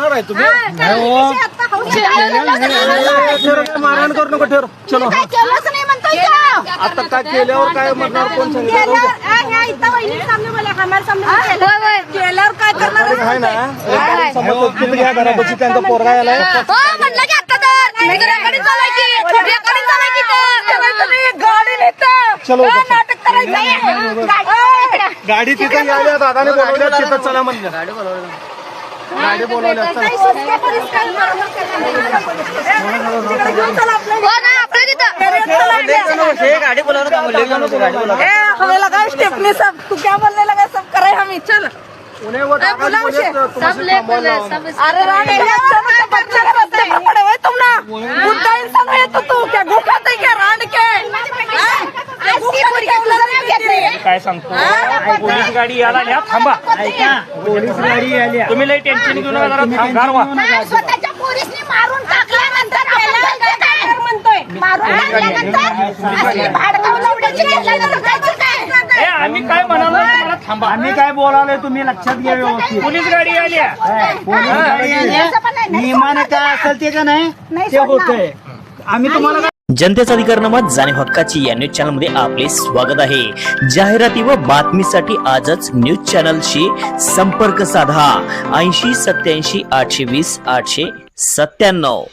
करणार आहे तुम्ही? मारहाण करू नको ठेव. चलो आता काय केल्यावर काय म्हणणार कोण सांगितलं केल्यावर काय करणार आहे ना समजतो घ्या घरापाशी त्यांचा पोरगा आलाय चलो गाडी तिथे यायला दादाने बोलवल्या तिथं चला म्हणलं गाडी बोलवल्या गाडी बोला स्टेपनी सब तू क्या बोलने लगा सब करे हम चल उन्हें वो सब अरे बच्चा का रास्ते पर पड़े हुए तुम ना बुढ़ा इंसान है तो तू क्या गुफा दे क्या रांड के काय सांगतो पोलीस गाडी यायला न्या थांबा पोलीस गाडी आली तुम्ही लई टेन्शन घेऊ नका जरा थांब गारवा स्वतःच्या पोलिसने मारून टाकल्यानंतर म्हणतोय मारून टाकल्यानंतर असली भाडकाऊ लवड्याची ए आम्ही काय म्हणालो तुम्हाला थांबा आम्ही काय बोलावलंय तुम्ही लक्षात घ्या व्यवस्थित. पोलीस गाडी आली पोलीस गाडी आली. नियमाने काय असेल ते का नाही ते होतंय. आम्ही तुम्हाला जनतेचा अधिकारनामा जाणीव हक्काची या न्यूज चॅनल मध्ये आपले स्वागत आहे. जाहिराती व बातमीसाठी आजच न्यूज चॅनलशी संपर्क साधा 80 87 820 897.